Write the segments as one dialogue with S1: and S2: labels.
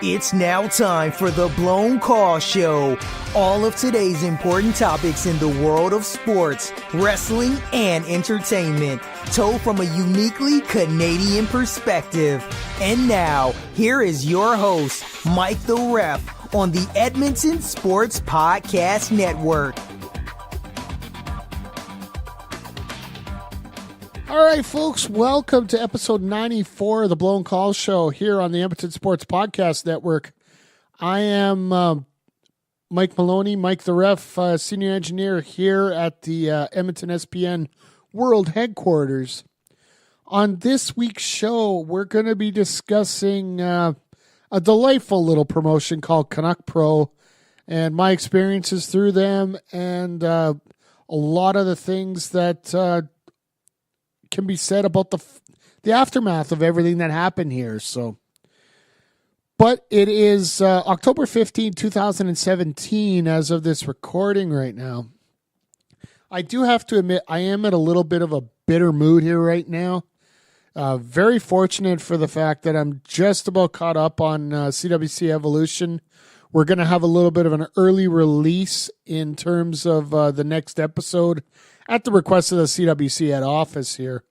S1: It's now time for the Blown Call Show. All of today's important topics in the world of sports, wrestling, and entertainment, told from a uniquely Canadian perspective. And now, here is your host, Mike the Ref, on the Edmonton Sports Podcast Network.
S2: All right, folks, welcome to episode 94 of the Blown Call Show here on the Edmonton Sports Podcast Network. I am Mike Maloney, Mike the Ref, senior engineer here at the Edmonton SPN World Headquarters. On this week's show, we're going to be discussing a delightful little promotion called Canuck Pro and my experiences through them and a lot of the things that can be said about the aftermath of everything that happened here. But it is October 15, 2017 as of this recording right now. I do have to admit I am in a little bit of a bitter mood here right now. Very fortunate for the fact that I'm just about caught up on CWC Evolution. We're going to have a little bit of an early release in terms of the next episode at the request of the CWC head office here.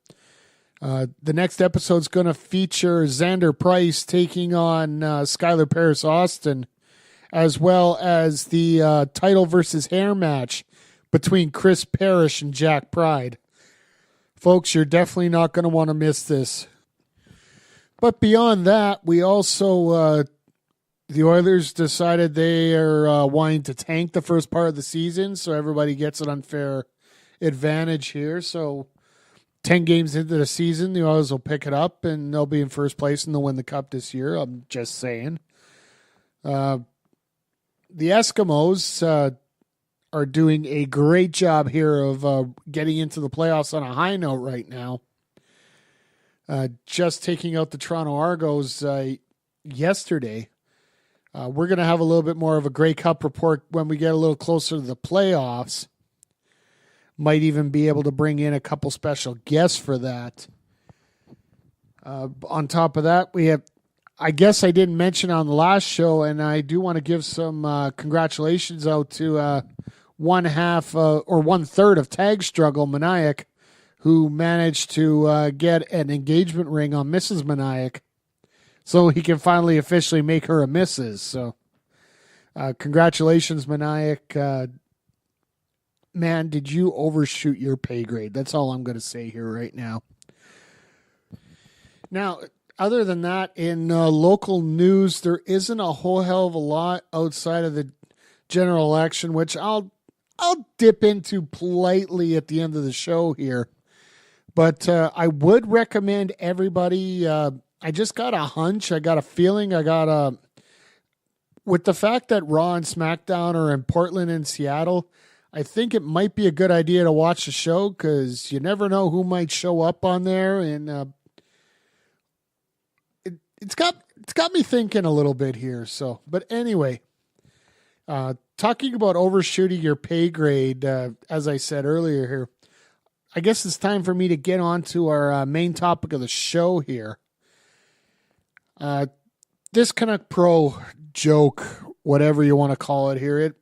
S2: The next episode is going to feature Xander Price taking on Skylar Paris Austin, as well as the title versus hair match between Chris Parrish and Jack Pride. Folks, you're definitely not going to want to miss this. But beyond that, we also, the Oilers decided they are wanting to tank the first part of the season, so everybody gets an unfair advantage here. So 10 games into the season, the Oilers will pick it up and they'll be in first place and they'll win the cup this year. I'm just saying. The Eskimos are doing a great job here of getting into the playoffs on a high note right now. Just taking out the Toronto Argos yesterday. We're going to have a little bit more of a Grey Cup report when we get a little closer to the playoffs. Might even be able to bring in a couple special guests for that. On top of that, we have, I guess I didn't mention on the last show, and I do want to give some congratulations out to one third of Tag Struggle, Maniac, who managed to get an engagement ring on Mrs. Maniac, so he can finally officially make her a Mrs. So, congratulations, Maniac. Man, did you overshoot your pay grade? That's all I'm going to say here right now. Now, other than that, in local news, there isn't a whole hell of a lot outside of the general election, which I'll dip into politely at the end of the show here. But I would recommend everybody, I just got a hunch, I got a feeling, with the fact that Raw and SmackDown are in Portland and Seattle, I think it might be a good idea to watch the show because you never know who might show up on there, and it's got me thinking a little bit here. So, but anyway, talking about overshooting your pay grade, as I said earlier here, I guess it's time for me to get on to our main topic of the show here. This Canuck Pro joke, whatever you want to call it here,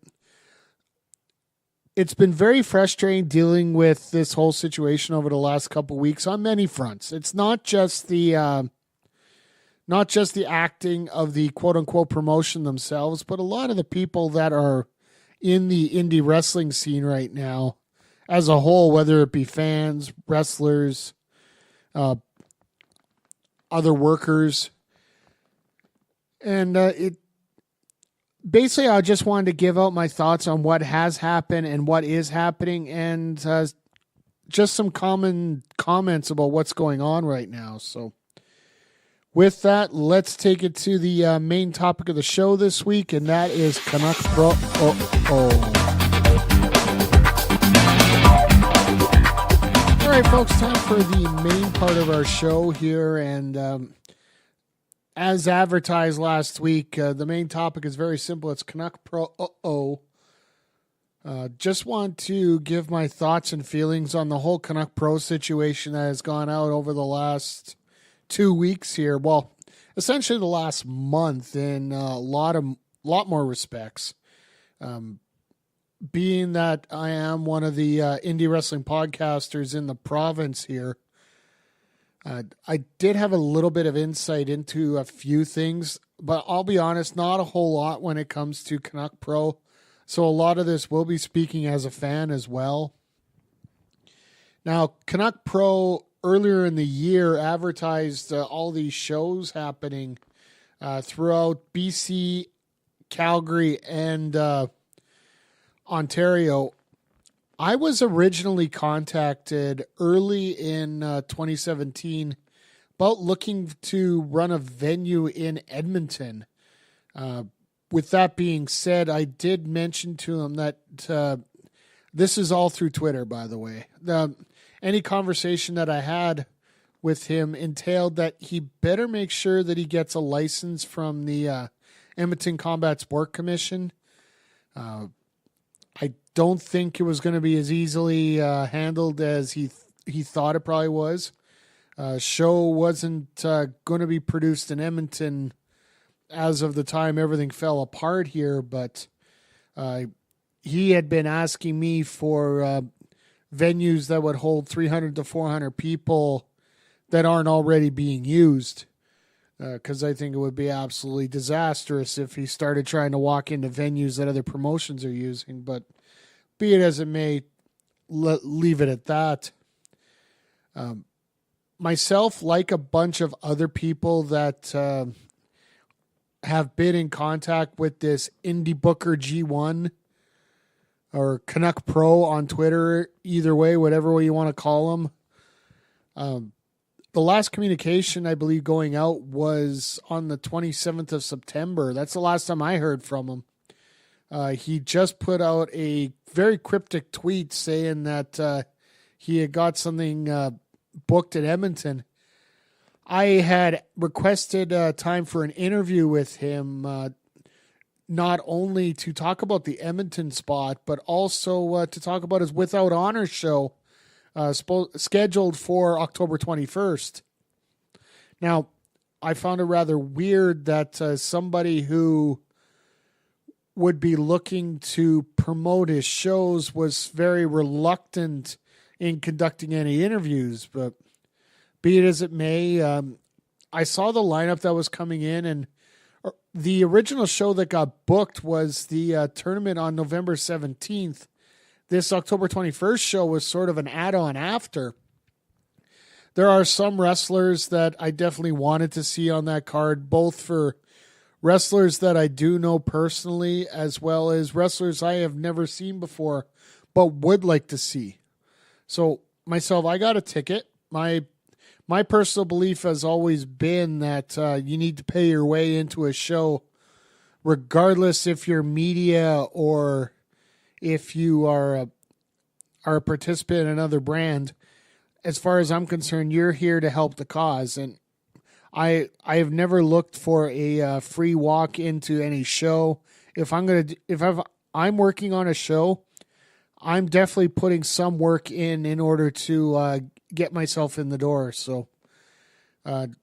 S2: it's been very frustrating dealing with this whole situation over the last couple of weeks on many fronts. It's not just the acting of the quote unquote promotion themselves, but a lot of the people that are in the indie wrestling scene right now as a whole, whether it be fans, wrestlers, other workers. And basically, I just wanted to give out my thoughts on what has happened and what is happening, and just some common comments about what's going on right now. So with that, let's take it to the main topic of the show this week, and that is Canuck Pro. All right, folks, time for the main part of our show here, and as advertised last week, the main topic is very simple. It's Canuck Pro. Just want to give my thoughts and feelings on the whole Canuck Pro situation that has gone out over the last 2 weeks here. Well, essentially the last month in a lot more respects. Being that I am one of the indie wrestling podcasters in the province here, I did have a little bit of insight into a few things, but I'll be honest, not a whole lot when it comes to Canuck Pro. So a lot of this will be speaking as a fan as well. Now, Canuck Pro earlier in the year advertised all these shows happening throughout BC, Calgary, and Ontario. I was originally contacted early in 2017 about looking to run a venue in Edmonton. With that being said, I did mention to him that this is all through Twitter, by the way. Any conversation that I had with him entailed that he better make sure that he gets a license from the Edmonton Combat Sport Commission. I don't think it was going to be as easily handled as he thought it probably was. Show wasn't going to be produced in Edmonton as of the time everything fell apart here, but he had been asking me for venues that would hold 300 to 400 people that aren't already being used, because I think it would be absolutely disastrous if he started trying to walk into venues that other promotions are using. But be it as it may, leave it at that. Myself, like a bunch of other people that have been in contact with this Indie Booker G1 or Canuck Pro on Twitter, either way, whatever way you want to call them. The last communication, I believe, going out was on the 27th of September. That's the last time I heard from him. He just put out a very cryptic tweet saying that he had got something booked in Edmonton. I had requested time for an interview with him, not only to talk about the Edmonton spot, but also to talk about his Without Honor show, scheduled for October 21st. Now, I found it rather weird that somebody who would be looking to promote his shows was very reluctant in conducting any interviews, but be it as it may, I saw the lineup that was coming in, and the original show that got booked was the tournament on November 17th. This October 21st show was sort of an add-on after. There are some wrestlers that I definitely wanted to see on that card, both for wrestlers that I do know personally, as well as wrestlers I have never seen before, but would like to see. So myself, I got a ticket. My personal belief has always been that you need to pay your way into a show, regardless if you're media or if you are a participant in another brand. As far as I'm concerned, you're here to help the cause, and I have never looked for a free walk into any show. If I'm working on a show, I'm definitely putting some work in order to get myself in the door. So I've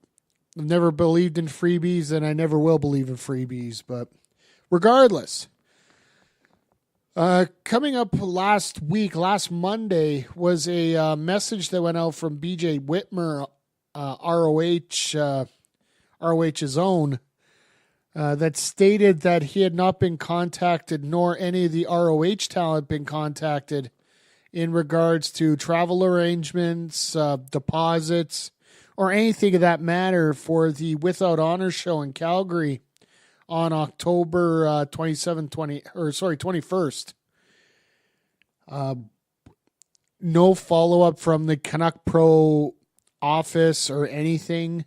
S2: never believed in freebies, and I never will believe in freebies. But regardless, coming up last Monday, was a message that went out from BJ Whitmer, ROH's own, that stated that he had not been contacted, nor any of the ROH talent been contacted in regards to travel arrangements, deposits, or anything of that matter for the Without Honor show in Calgary on October 21st. No follow-up from the Canuck Pro office or anything.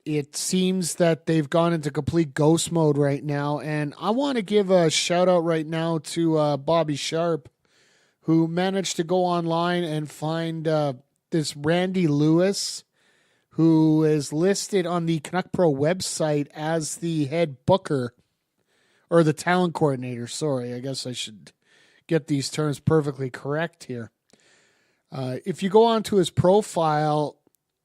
S2: It seems that they've gone into complete ghost mode right now, and I want to give a shout-out right now to Bobby Sharp, who managed to go online and find this Randy Lewis, who is listed on the Canuck Pro website as the head booker, or the talent coordinator. Sorry, I guess I should get these terms perfectly correct here. If you go onto his profile,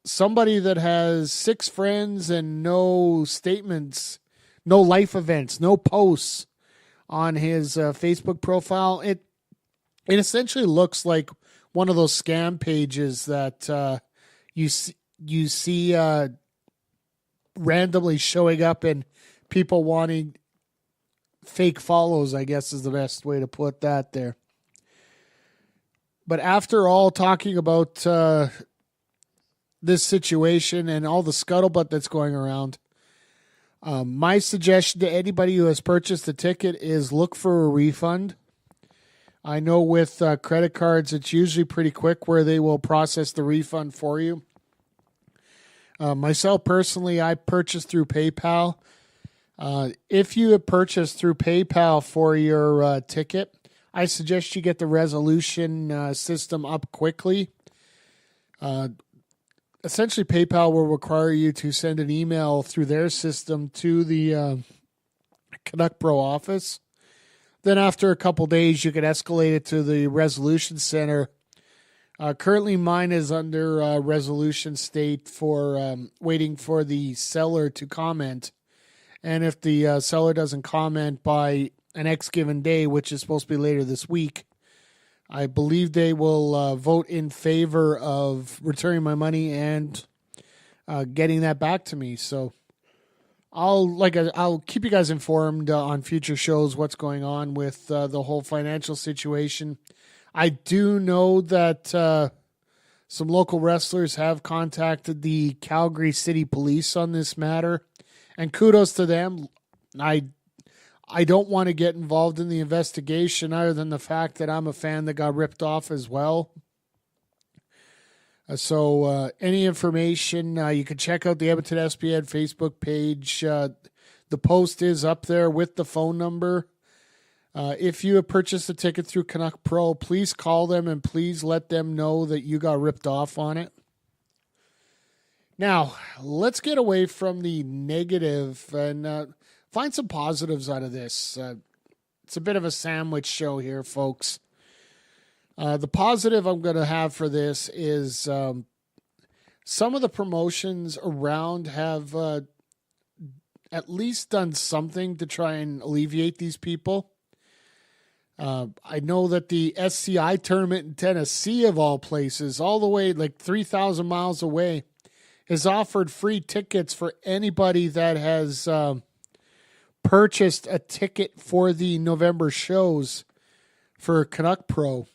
S2: somebody that has 6 friends and no statements, no life events, no posts on his Facebook profile. It essentially looks like one of those scam pages that you see randomly showing up and people wanting fake follows, I guess is the best way to put that there. But after all talking about this situation and all the scuttlebutt that's going around, my suggestion to anybody who has purchased a ticket is look for a refund. I know with credit cards, it's usually pretty quick where they will process the refund for you. Myself personally, I purchased through PayPal. If you have purchased through PayPal for your ticket, I suggest you get the resolution system up quickly. Essentially, PayPal will require you to send an email through their system to the Canuck Pro office. Then after a couple days, you can escalate it to the resolution center. Currently, mine is under resolution state for waiting for the seller to comment. And if the seller doesn't comment by an X given day, which is supposed to be later this week, I believe they will vote in favor of returning my money and getting that back to me. So I'll keep you guys informed on future shows what's going on with the whole financial situation. I do know that some local wrestlers have contacted the Calgary City Police on this matter, and kudos to them. I don't want to get involved in the investigation other than the fact that I'm a fan that got ripped off as well. So any information, you can check out the Edmonton SPN Facebook page. The post is up there with the phone number. If you have purchased a ticket through Canuck Pro, please call them and please let them know that you got ripped off on it. Now, let's get away from the negative and find some positives out of this. It's a bit of a sandwich show here, folks. The positive I'm going to have for this is some of the promotions around have at least done something to try and alleviate these people. I know that the SCI tournament in Tennessee, of all places, all the way like 3,000 miles away, has offered free tickets for anybody that has purchased a ticket for the November shows for Canuck Pro.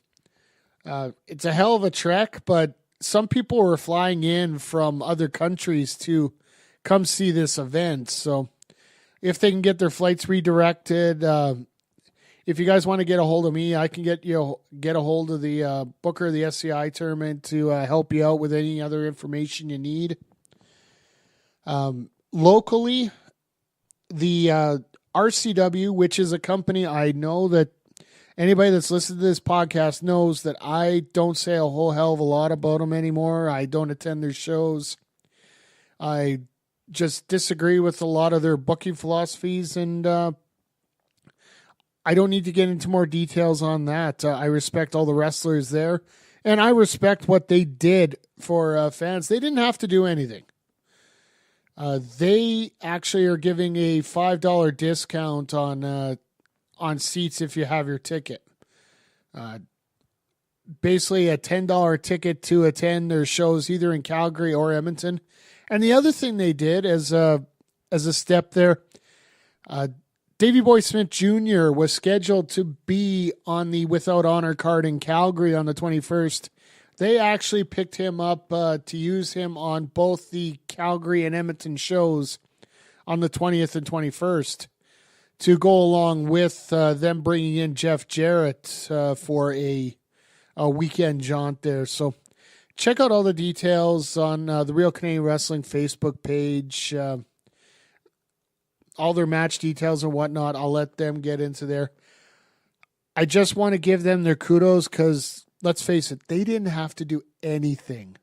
S2: It's a hell of a trek, but some people were flying in from other countries to come see this event. So if they can get their flights redirected, if you guys want to get a hold of me, I can get a hold of the booker of the SCI tournament to help you out with any other information you need. Locally, the RCW, which is a company I know that anybody that's listened to this podcast knows that I don't say a whole hell of a lot about them anymore. I don't attend their shows. I just disagree with a lot of their booking philosophies, and I don't need to get into more details on that. I respect all the wrestlers there, and I respect what they did for fans. They didn't have to do anything. They actually are giving a $5 discount on seats if you have your ticket. Basically a $10 ticket to attend their shows either in Calgary or Edmonton. And the other thing they did as a step there, Davey Boy Smith Jr. was scheduled to be on the Without Honor card in Calgary on the 21st. They actually picked him up to use him on both the Calgary and Edmonton shows on the 20th and 21st to go along with them bringing in Jeff Jarrett for a weekend jaunt there. So check out all the details on the Real Canadian Wrestling Facebook page. All their match details and whatnot, I'll let them get into there. I just want to give them their kudos because, let's face it, they didn't have to do anything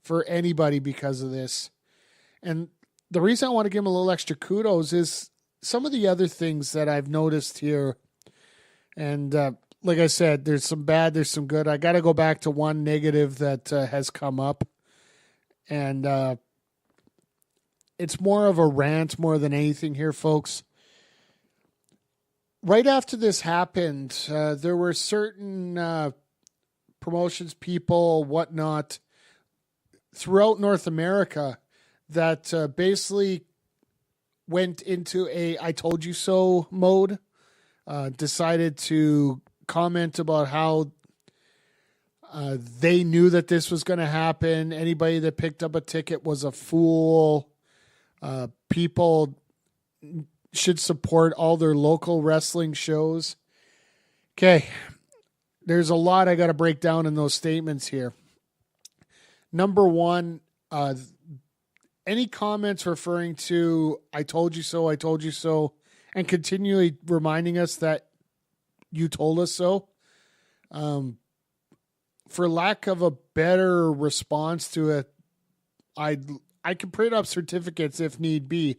S2: for anybody because of this. And the reason I want to give them a little extra kudos is some of the other things that I've noticed here. And like I said, there's some bad, there's some good. I got to go back to one negative that has come up. And it's more of a rant more than anything here, folks. Right after this happened, there were certain promotions people, whatnot, throughout North America that basically went into a "I told you so" mode, decided to comment about how they knew that this was going to happen. Anybody that picked up a ticket was a fool. People should support all their local wrestling shows. Okay, there's a lot I got to break down in those statements here. Number one, any comments referring to "I told you so, I told you so," and continually reminding us that you told us so, for lack of a better response to it, I can print up certificates if need be.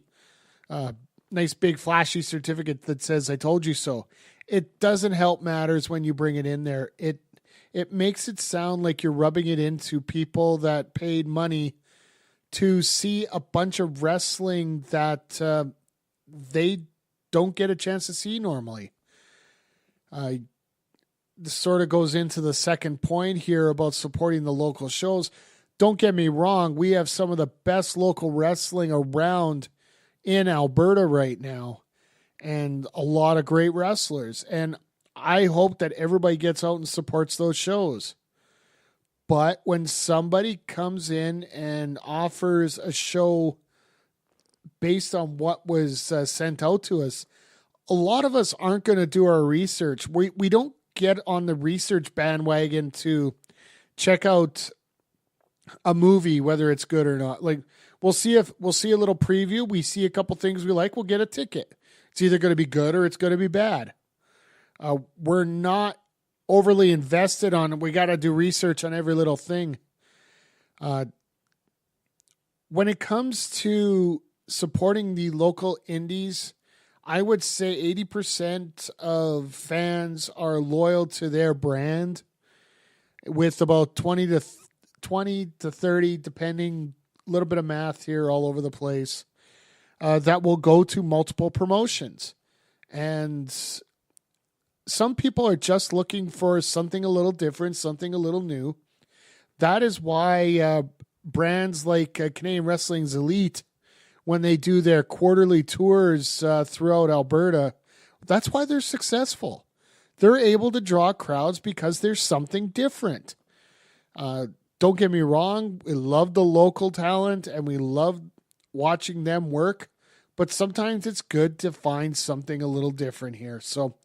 S2: Nice big flashy certificate that says "I told you so." It doesn't help matters when you bring it in there. It makes it sound like you're rubbing it into people that paid money to see a bunch of wrestling that they don't get a chance to see normally. This sort of goes into the second point here about supporting the local shows. Don't get me wrong, we have some of the best local wrestling around in Alberta right now, and a lot of great wrestlers. And I hope that everybody gets out and supports those shows. But when somebody comes in and offers a show based on what was sent out to us, a lot of us aren't going to do our research. We don't get on the research bandwagon to check out a movie, whether it's good or not. Like, we'll see a little preview. We see a couple things we like. We'll get a ticket. It's either going to be good or it's going to be bad. We're not overly invested on it. We got to do research on every little thing. When it comes to supporting the local indies, I would say 80% of fans are loyal to their brand, with about 20 to 30, depending, a little bit of math here all over the place, that will go to multiple promotions. And some people are just looking for something a little different, something a little new. That is why brands like Canadian Wrestling's Elite, when they do their quarterly tours throughout Alberta, that's why they're successful. They're able to draw crowds because there's something different. Don't get me wrong, we love the local talent and we love watching them work, but sometimes it's good to find something a little different here. So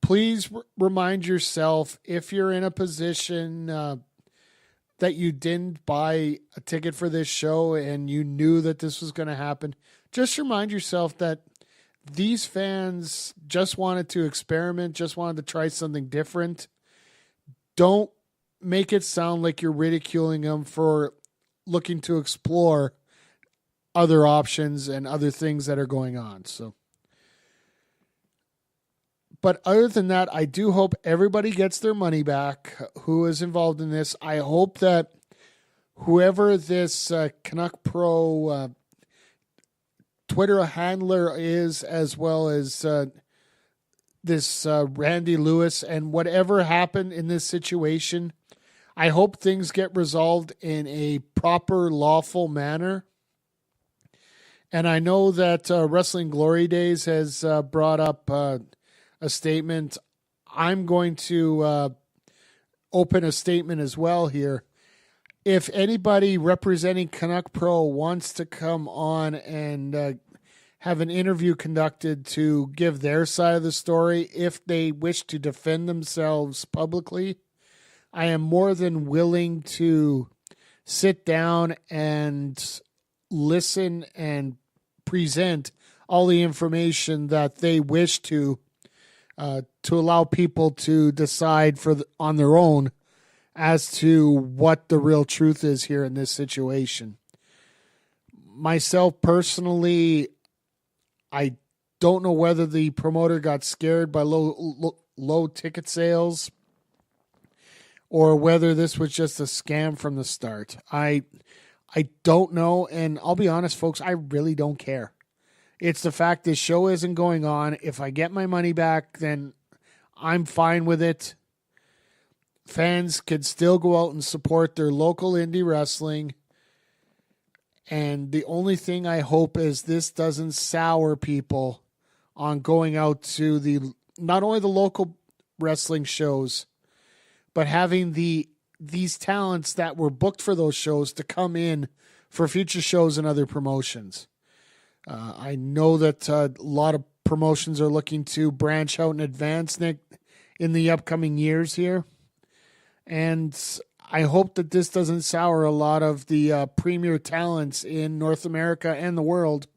S2: please remind yourself, if you're in a position that you didn't buy a ticket for this show and you knew that this was going to happen, just remind yourself that these fans just wanted to experiment, just wanted to try something different. Don't make it sound like you're ridiculing them for looking to explore other options and other things that are going on. So, but other than that, I do hope everybody gets their money back who is involved in this. I hope that whoever this Canuck Pro Twitter handler is, as well as this Randy Lewis, and whatever happened in this situation, I hope things get resolved in a proper, lawful manner. And I know that Wrestling Glory Days has brought up a statement. I'm going to open a statement as well here. If anybody representing Canuck Pro wants to come on and have an interview conducted to give their side of the story, if they wish to defend themselves publicly, I am more than willing to sit down and listen and present all the information that they wish to allow people to decide on their own as to what the real truth is here in this situation. Myself personally, I don't know whether the promoter got scared by low ticket sales or whether this was just a scam from the start. I I don't know, and I'll be honest, folks, I really don't care. It's the fact this show isn't going on. If I get my money back, then I'm fine with it. Fans can still go out and support their local indie wrestling. And the only thing I hope is this doesn't sour people on going out to not only the local wrestling shows, but having these talents that were booked for those shows to come in for future shows and other promotions. I know that a lot of promotions are looking to branch out and advance in the upcoming years here. And I hope that this doesn't sour a lot of the premier talents in North America and the world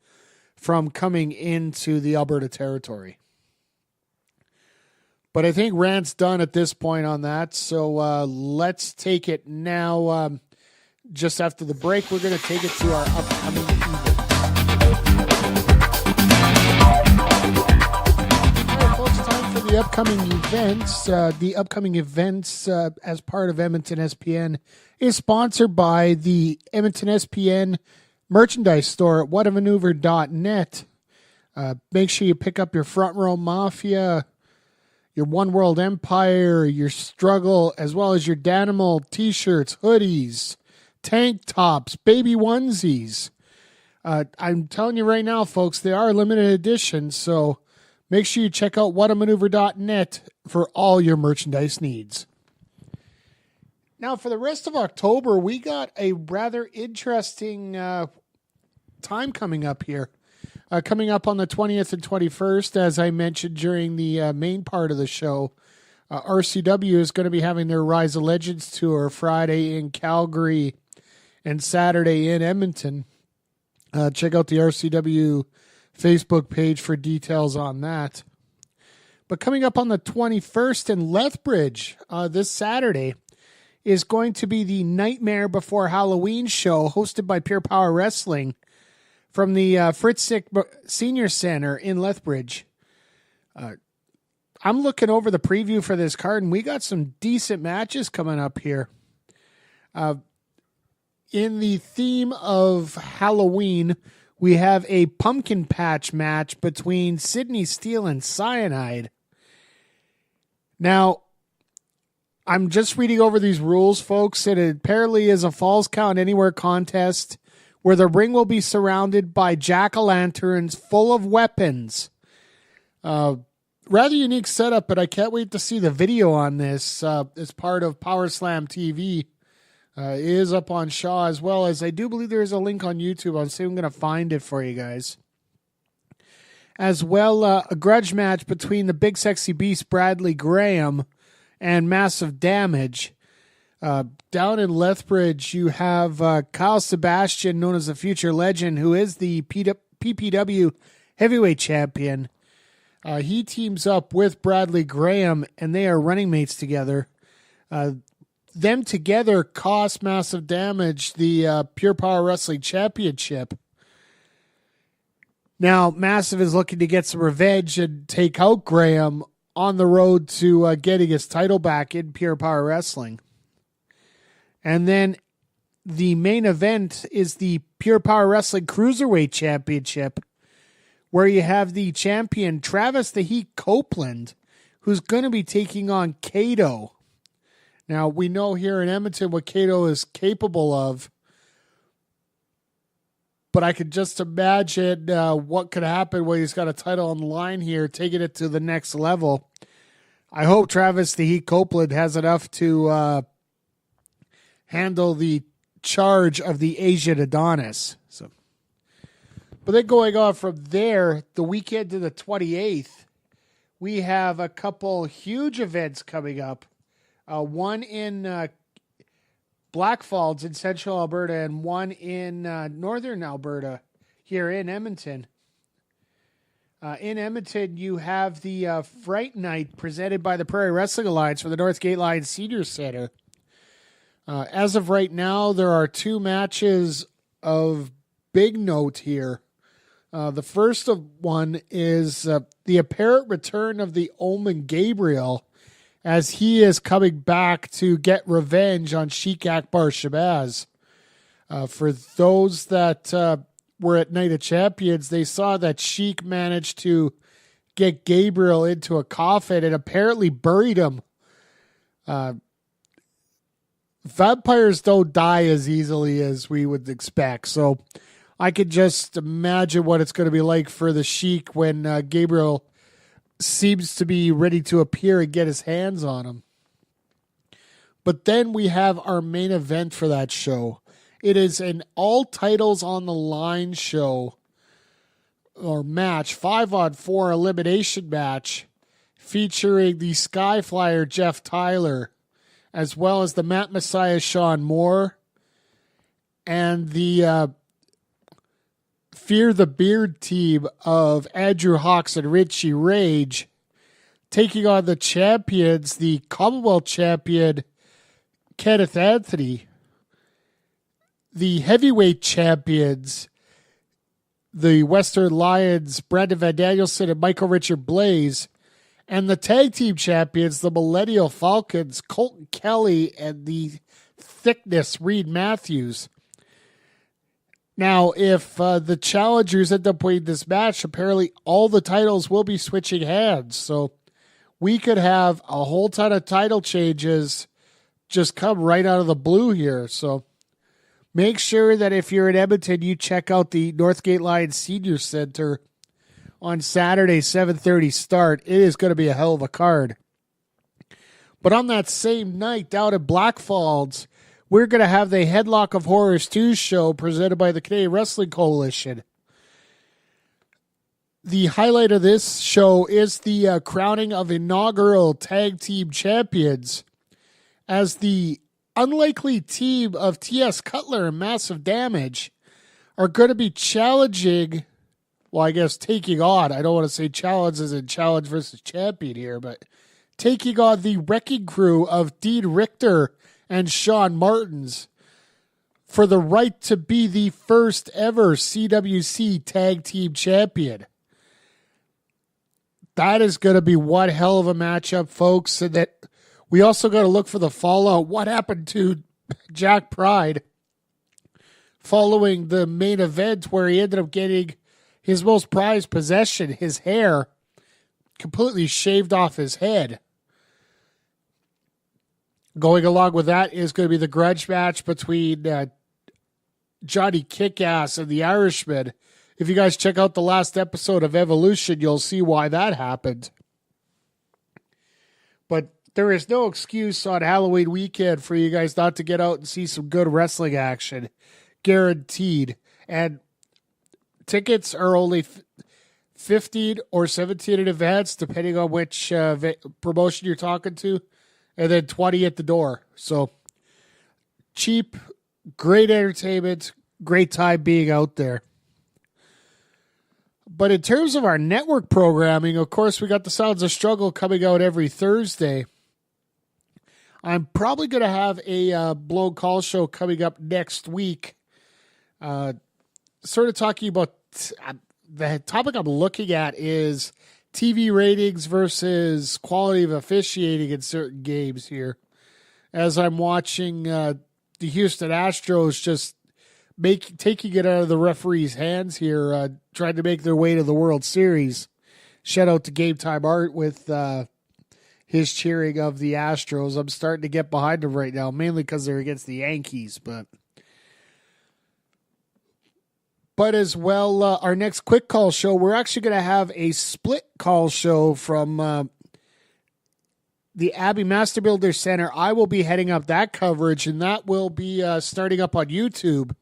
S2: from coming into the Alberta territory. But I think rant's done at this point on that. So let's take it now. Just after the break, we're going to take it to our upcoming event. The upcoming events as part of Edmonton SPN is sponsored by the Edmonton SPN merchandise store at whatamaneuver.net. Make sure you pick up your Front Row Mafia, your One World Empire, your Struggle, as well as your Danimal t-shirts, hoodies, tank tops, baby onesies. I'm telling you right now, folks, they are limited editions, so make sure you check out whatamaneuver.net for all your merchandise needs. Now, for the rest of October, we got a rather interesting time coming up here. Coming up on the 20th and 21st, as I mentioned during the main part of the show, RCW is going to be having their Rise of Legends tour Friday in Calgary and Saturday in Edmonton. Check out the RCW Facebook page for details on that. But coming up on the 21st in Lethbridge this Saturday is going to be the Nightmare Before Halloween show hosted by Pure Power Wrestling from the Fritzick Senior Center in Lethbridge. I'm looking over the preview for this card, and we got some decent matches coming up here. In the theme of Halloween, we have a pumpkin patch match between Sydney Steele and Cyanide. Now, I'm just reading over these rules, folks. It apparently is a Falls Count Anywhere contest where the ring will be surrounded by jack-o'-lanterns full of weapons. Rather unique setup, but I can't wait to see the video on this as part of Power Slam TV. It is up on Shaw, as well as I do believe there is a link on YouTube. I'll see if I'm going to find it for you guys. As well, a grudge match between the Big Sexy Beast Bradley Graham and Massive Damage. Down in Lethbridge, you have Kyle Sebastian, known as the Future Legend, who is the PPW Heavyweight Champion. He teams up with Bradley Graham, and they are running mates together. Them together cost Massive Damage the Pure Power Wrestling Championship. Now, Massive is looking to get some revenge and take out Graham on the road to getting his title back in Pure Power Wrestling. And then the main event is the Pure Power Wrestling Cruiserweight Championship, where you have the champion Travis the Heat Copeland, who's going to be taking on Kato. Now, we know here in Edmonton what Kato is capable of, but I could just imagine what could happen when he's got a title on the line here, taking it to the next level. I hope Travis the Heat Copeland has enough to handle the charge of the Asian Adonis. But then going on from there, the weekend to the 28th, we have a couple huge events coming up. One in Blackfalds in central Alberta and one in northern Alberta here in Edmonton. In Edmonton, you have the Fright Night presented by the Prairie Wrestling Alliance for the Northgate Lions Senior Center. As of right now, there are two matches of big note here. The first of one is the apparent return of the Omen Gabriel, as he is coming back to get revenge on Sheik Akbar Shabazz. For those that were at Night of Champions, they saw that Sheik managed to get Gabriel into a coffin and apparently buried him. Vampires don't die as easily as we would expect, so I could just imagine what it's going to be like for the Sheik when Gabriel seems to be ready to appear and get his hands on him. But then we have our main event for that show. It is an all titles on the line show or match, 5-on-4 elimination match featuring the Skyflyer Jeff Tyler, as well as the Matt Messiah Sean Moore and the Fear the Beard team of Andrew Hawks and Richie Rage, taking on the champions, the Commonwealth champion Kenneth Anthony, the heavyweight champions, the Western Lions Brandon Van Danielson and Michael Richard Blaze, and the tag team champions, the Millennial Falcons, Colton Kelly and the Thickness Reed Matthews. Now, if the challengers end up winning this match, apparently all the titles will be switching hands. So we could have a whole ton of title changes just come right out of the blue here. So make sure that if you're in Edmonton, you check out the Northgate Lions Senior Center on Saturday, 7:30 start. It is going to be a hell of a card. But on that same night, down at Blackfalds, we're going to have the Headlock of Horrors 2 show presented by the Canadian Wrestling Coalition. The highlight of this show is the crowning of inaugural tag team champions as the unlikely team of T.S. Cutler and Massive Damage are going to be challenging, well, I guess taking on, I don't want to say challenge as in challenge versus champion here, but taking on the Wrecking Crew of Dean Richter and Sean Martins for the right to be the first ever CWC Tag Team Champion. That is going to be one hell of a matchup, folks. And that we also got to look for the fallout. What happened to Jack Pride following the main event where he ended up getting his most prized possession, his hair, completely shaved off his head. Going along with that is going to be the grudge match between Johnny Kickass and the Irishman. If you guys check out the last episode of Evolution, you'll see why that happened. But there is no excuse on Halloween weekend for you guys not to get out and see some good wrestling action. Guaranteed. And tickets are only 15 or 17 in advance, depending on which promotion you're talking to. And then 20 at the door. So cheap, great entertainment, great time being out there. But in terms of our network programming, of course, we got the Sounds of Struggle coming out every Thursday. I'm probably going to have a Blown Call show coming up next week. Sort of talking about the topic I'm looking at is TV ratings versus quality of officiating in certain games here. As I'm watching the Houston Astros just taking it out of the referee's hands here, trying to make their way to the World Series. Shout out to Game Time Art with his cheering of the Astros. I'm starting to get behind them right now, mainly because they're against the Yankees, But as well, our next quick call show, we're actually going to have a split call show from the Abbey Master Builder Center. I will be heading up that coverage, and that will be starting up on YouTube,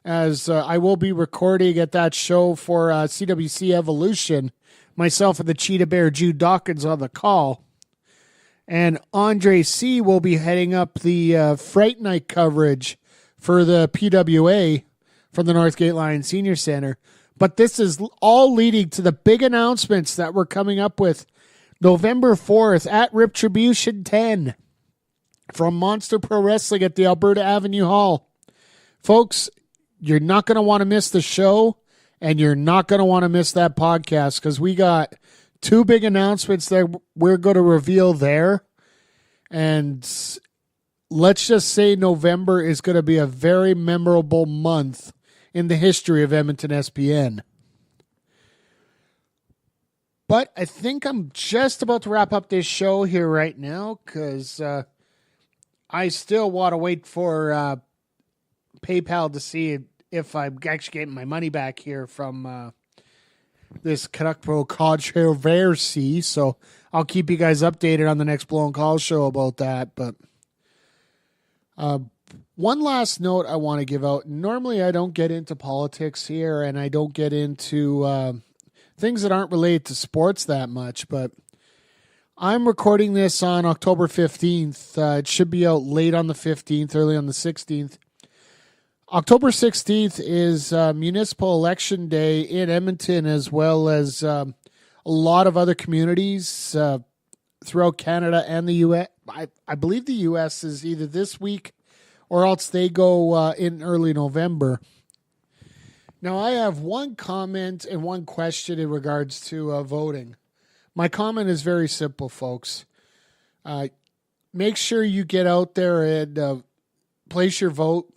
S2: as I will be recording at that show for CWC Evolution. Myself and the Cheetah Bear Jude Dawkins on the call. And Andre C. will be heading up the Fright Night coverage for the PWA from the Northgate Lions Senior Center. But this is all leading to the big announcements that we're coming up with November 4th at Retribution 10 from Monster Pro Wrestling at the Alberta Avenue Hall. Folks, you're not going to want to miss the show, and you're not going to want to miss that podcast, because we got two big announcements that we're going to reveal there. And let's just say November is going to be a very memorable month in the history of Edmonton SPN. But I think I'm just about to wrap up this show here right now because I still want to wait for PayPal to see if I'm actually getting my money back here from this Canuck Pro controversy. So I'll keep you guys updated on the next Blown Call show about that. But one last note I want to give out. Normally I don't get into politics here, and I don't get into things that aren't related to sports that much, but I'm recording this on October 15th. It should be out late on the 15th, early on the 16th. October 16th is municipal election day in Edmonton, as well as a lot of other communities throughout Canada and the U.S. I believe the U.S. is either this week or else they go in early November. Now, I have one comment and one question in regards to voting. My comment is very simple, folks. Make sure you get out there and place your vote,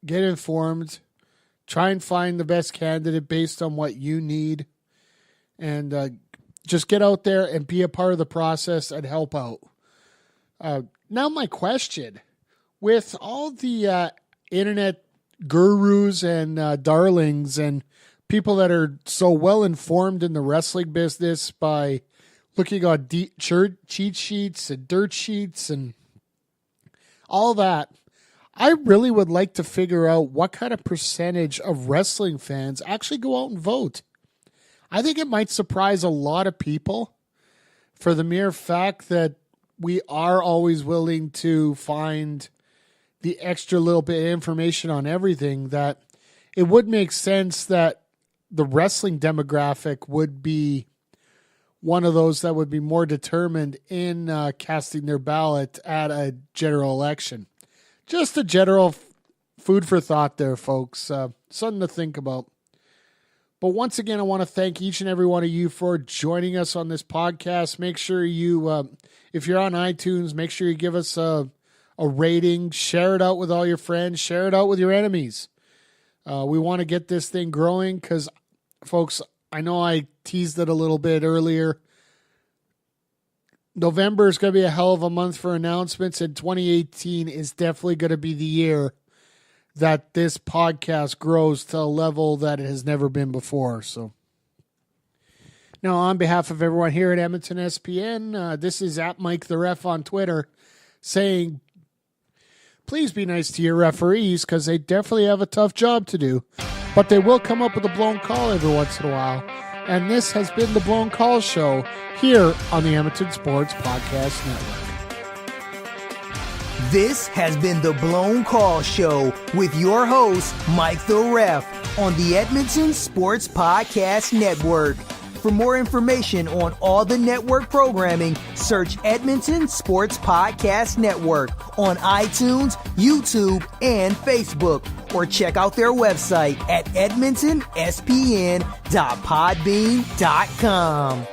S2: get informed, try and find the best candidate based on what you need, and just get out there and be a part of the process and help out. Now, my question, with all the internet gurus and darlings and people that are so well informed in the wrestling business by looking on cheat sheets and dirt sheets and all that, I really would like to figure out what kind of percentage of wrestling fans actually go out and vote. I think it might surprise a lot of people for the mere fact that we are always willing to find the extra little bit of information on everything, that it would make sense that the wrestling demographic would be one of those that would be more determined in casting their ballot at a general election. Just a general food for thought there, folks. Something to think about. But once again, I want to thank each and every one of you for joining us on this podcast. Make sure you, if you're on iTunes, make sure you give us a rating, share it out with all your friends, share it out with your enemies. We want to get this thing growing because, folks, I know I teased it a little bit earlier. November is going to be a hell of a month for announcements, and 2018 is definitely going to be the year that this podcast grows to a level that it has never been before. So, now, on behalf of everyone here at Edmonton SPN, this is at Mike the Ref on Twitter saying, please be nice to your referees because they definitely have a tough job to do, but they will come up with a blown call every once in a while. And this has been the Blown Call Show here on the Edmonton Sports Podcast Network.
S1: This has been the Blown Call Show with your host, Mike the Ref, on the Edmonton Sports Podcast Network. For more information on all the network programming, search Edmonton Sports Podcast Network on iTunes, YouTube, and Facebook, or check out their website at edmontonspn.podbean.com.